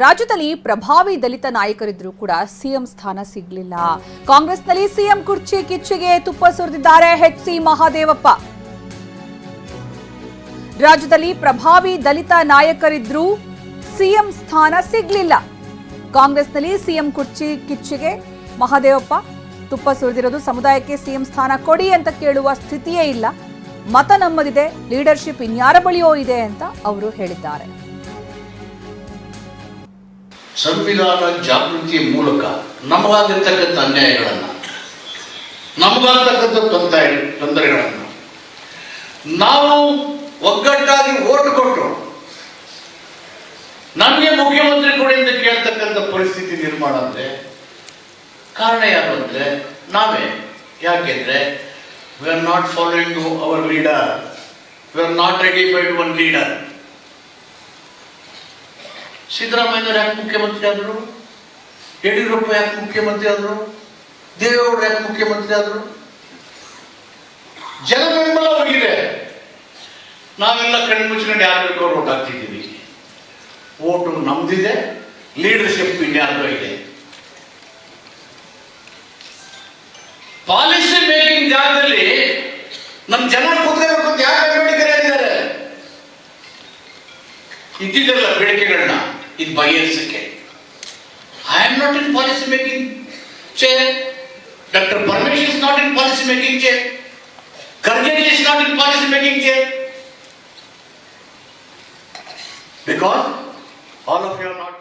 ರಾಜ್ಯದಲ್ಲಿ ಪ್ರಭಾವಿ ದಲಿತ ನಾಯಕರಿದ್ರೂ ಕೂಡ ಸಿಎಂ ಸ್ಥಾನ ಸಿಗಲಿಲ್ಲ. ಕಾಂಗ್ರೆಸ್ನಲ್ಲಿ ಸಿಎಂ ಕುರ್ಚಿ ಕಿಚ್ಚಿಗೆ ತುಪ್ಪ ಸುರಿದಿದ್ದಾರೆ ಎಚ್.ಸಿ. ಮಹದೇವಪ್ಪ. ರಾಜ್ಯದಲ್ಲಿ ಪ್ರಭಾವಿ ದಲಿತ ನಾಯಕರಿದ್ರೂ ಸಿಎಂ ಸ್ಥಾನ ಸಿಗಲಿಲ್ಲ. ಕಾಂಗ್ರೆಸ್ನಲ್ಲಿ ಸಿಎಂ ಕುರ್ಚಿ ಕಿಚ್ಚಿಗೆ ಮಹದೇವಪ್ಪ ತುಪ್ಪ ಸುರಿದಿರೋದು. ಸಮುದಾಯಕ್ಕೆ ಸಿಎಂ ಸ್ಥಾನ ಕೊಡಿ ಅಂತ ಕೇಳುವ ಸ್ಥಿತಿಯೇ ಇಲ್ಲ. ಮತ ನಮ್ಮದಿದೆ, ಲೀಡರ್ಶಿಪ್ ಇನ್ಯಾರ ಬಳಿಯೋ ಇದೆ ಅಂತ ಅವರು ಹೇಳಿದ್ದಾರೆ. ಸಂವಿಧಾನ ಜಾಗೃತಿಯ ಮೂಲಕ ನಮಗಾಗಿರ್ತಕ್ಕಂಥ ಅನ್ಯಾಯಗಳನ್ನು, ನಮಗಾಗ್ತಕ್ಕಂಥ ತೊಂದರೆಗಳನ್ನು ನಾವು ಒಗ್ಗಟ್ಟಾಗಿ ಓಟ್ ಕೊಟ್ಟು ನಮಗೆ ಮುಖ್ಯಮಂತ್ರಿ ಕೊಡಿ ಎಂದು ಕೇಳ್ತಕ್ಕಂಥ ಪರಿಸ್ಥಿತಿ ನಿರ್ಮಾಣ ಅಂದ್ರೆ ಕಾರಣ ಯಾರು ಅಂದ್ರೆ ನಾವೇ. ಯಾಕೆಂದ್ರೆ we are not following our leader, we are not ratified one leader. ಸಿದ್ದರಾಮಯ್ಯನವರು ಯಾಕೆ ಮುಖ್ಯಮಂತ್ರಿ ಆದರು? ಯಡಿಯೂರಪ್ಪ ಯಾಕೆ ಮುಖ್ಯಮಂತ್ರಿ ಆದರು? ದೇವೇಗೌಡರು ಯಾಕೆ ಮುಖ್ಯಮಂತ್ರಿ ಆದರು? ಜನ ಬೆಂಬಲ ಹೋಗಿದೆ. ನಾವೆಲ್ಲ ಕಣ್ಣು ಮುಚ್ಚಿಕೊಂಡು ಯಾರು ಬೇಕೋ ಓಟ್ ಹಾಕ್ತಿದ್ದೀವಿ. ಓಟು ನಮ್ದಿದೆ, ಲೀಡರ್ಶಿಪ್ ಇನ್ಯಾರ್ದೋ ಇದೆ. ಪಾಲಿಸಿ ಮೇಕಿಂಗ್ ಜಾಗದಲ್ಲಿ ನಮ್ಮ ಜನ ಕೂತ್ಕೋಬೇಕು ಅಂತ ಯಾರು ಬೇಡಿಕೆ ಹೇಳಿದ್ದಾರೆ? ಇದ್ದಿದ್ದಲ್ಲ ಬೇಡಿಕೆಗಳನ್ನ ಇದು ಬಗೆಹರಿಸಕ್ಕೆ. I am not in policy making chair. Doctor Paramesh is not in policy making chair. Kharge is not in policy making chair. Because all of you are not